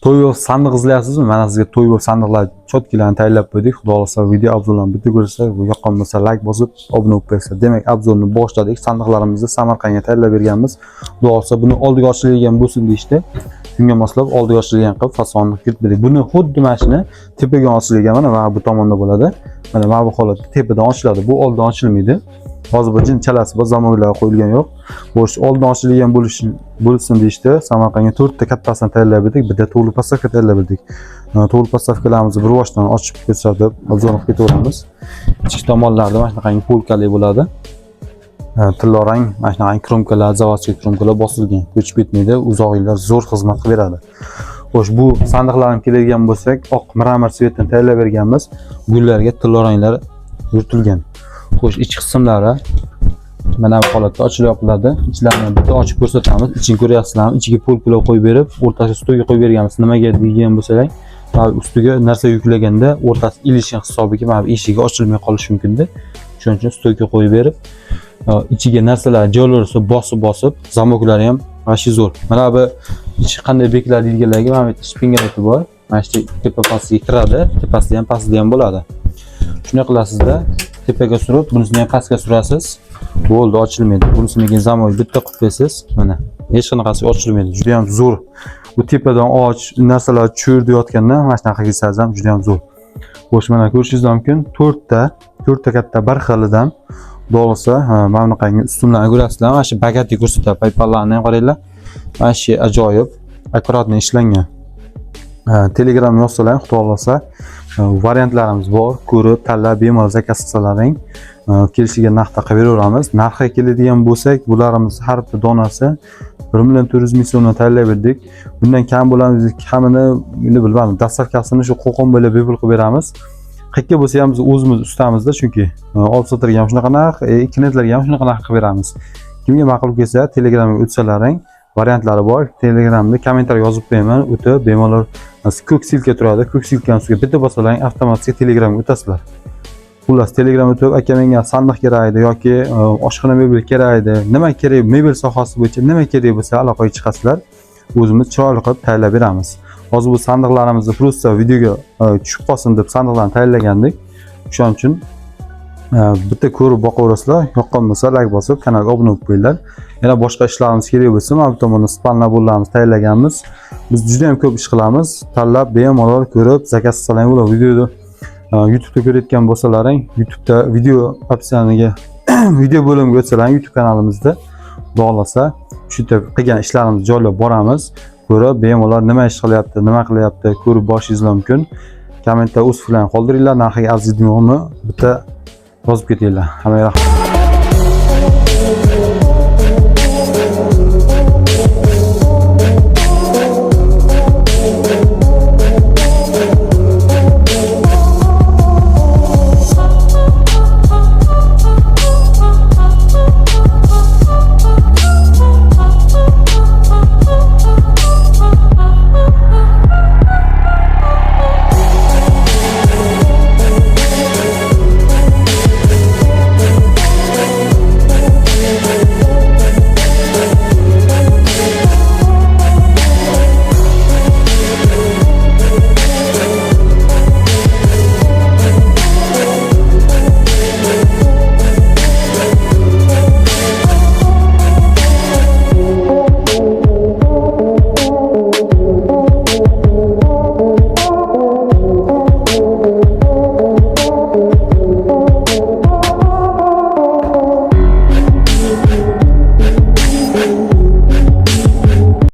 to'y sandiq izlayapsizmi? Mana sizga to'y sandiqlar chotkilarni tayyorlab qo'ydik. Xudo xolasa video obzorlarni bitta ko'rsa, bu yoqqan bo'lsa like bosib, obuna bo'lib qo'yinglar. Demak, obzorni boshladik. Sandiqlarimizni Samarqandga tayyorlab berganmiz. Xudo xolasa buni oldiga ochilgan bo'lsin deyishdi. Shunga moslab oldiga ochilgan qilib fasonni kiritib berdik. Buni xuddi mana shuni tepaga ochilgan mana bu tomonda bo'ladi. Mana bu holatda tepadan ochiladi. Bu oldin ochilmaydi. Hozir bu jin chalasi bor, zamonaviy qo'yilgan yo'q. Bo'sh oldin ochilgan bo'lsin deyishdi. Samarqandga 4 ta kattasini tayyorlab berdik, bitta to'g'ri postavka tayyorlab berdik. To'g'ri postavkalarimizni bir boshdan ochib ko'rsatib, obzorni ketaveramiz. Ichki tomonlarda mana shunaqangi polkali bo'ladi. Tillarang, mana shunaqangi kromkalar, zavodskiy kromkalar bosilgan. Ko'chib ketmaydi, uzoq yillar zo'r xizmat qilib beradi. Xo'sh, bu sandiqlarga keladigan bo'lsak, oq mramor svetdan tayyorlab berganmiz. Gullarga tillaranglar yuritilgan. Xo'sh, ichki qismlari mana bu holatda ochilib yopiladi. Ichlarini bitta ochib ko'rsatamiz. Ichini ko'ryapsizlarmi? Ichiga polkalar qo'yib berib, o'rtasiga stolga qo'yib berganmiz. Nimaga degan bo'lsak, ustiga narsa yuklaganda o'rtasi ilishgan hisobiga mana bu eshigi ochilmay qolishi mumkin-da. Shuning uchun stolga qo'yib berib, ichiga narsalar joylarsa bosib, zamoklari ham g'ashi zo'r. Mana bu ichi qanday beklar deyilganlarga mana bu yerda shpingaleti bor. Mana shu tepa pastiga kiradi, tepasida ham pastida ham bo'ladi. Shunday qilasizda, tepaga surib, bunisini ham pastga surasiz. Bo'ldi, ochilmaydi. Bunisini keyin zamoy bitta qilib qo'yasiz. Mana hech qanaqasi ochilmaydi. Juda ham zo'r. Bu tepadan och narsalar cho'rda yotganda mana shunaqa qilsangiz ham juda ham zo'r. Xo'sh, mana ko'rishingiz mumkin, 4 ta katta bir xilidan bo'lsa, mana bunaqangi ustunlarni ko'rasizlar. Mana shu bagati ko'rsatadi, paypallarni ham qaranglar. Mana shu ajoyib, akkuratni ishlangan. Telegram yozsalar, xudo xolasa, variantlarimiz bor. Ko'rib, tanlab bemalol zakaz qilsalaring, kelishiga narxda qilib beraveramiz. Narxiga keladigan bo'lsak, bularimiz har bir donasi 1.400.000 so'mdan tayyorlab berdik. Bundan kam bo'lamiz, kamini endi bilmadim. Dastavkasini shu Qo'qon bo'ylab bepul qilib beramiz. Qayerga bo'lsa ham biz o'zimiz ustamizda, chunki olib sotirga ham shunaqa narx, klientlarga ham shunaqa narx qilib beramiz. Kimga ma'qul kelsa, Telegramga o'tsalaring, variantlari bor. Telegramda kommentariy yozib qo'yaman, o'tib bemalol ko'k silka turadi. Ko'k silkani ustiga bitta bosalaring, avtomatik Telegramga o'tasizlar. Xullas, Telegramga o'tib, aka menga sandiq kerak edi yoki oshxona mebel kerak edi, nima kerak, mebel sohasi bo'yicha nima kerak bo'lsa aloqaga chiqasizlar. O'zimiz chiroyli qilib tayyorlab beramiz. Hozir bu sandiqlarimizni prosta videoga tushib qolsin deb sandiqlarni tayyorlagandik. Shuning uchun bitta ko'rib boqaverasizlar, yoqqan bo'lsa like bosib, kanalga obuna bo'lib qo'yinglar. Yana boshqa ishlarimiz kerak bo'lsa, mana bu tomonda span nabullarimizni tayyorlaganmiz. Biz juda ham ko'p ish qilamiz. Tanlab bemalol ko'rib, zakaz qilsalaring bo'ladi. Videoni YouTube'da ko'rayotgan bo'lsalaring, YouTube'da video opsiyasiga video bo'limiga o'tsalaring, YouTube kanalimizda xudo xolasa shu yerda qilgan ishlarimizni joylab boramiz. Ko'rib, bemalol nima ish qilyapti, nima qilyapti, ko'rib borishingiz mumkin. Kommentda o'z fikrlaringizni qoldiringlar. Narxiga arziydi-yo'qmi bitta yozib ketinglar. Hammaga rahmat.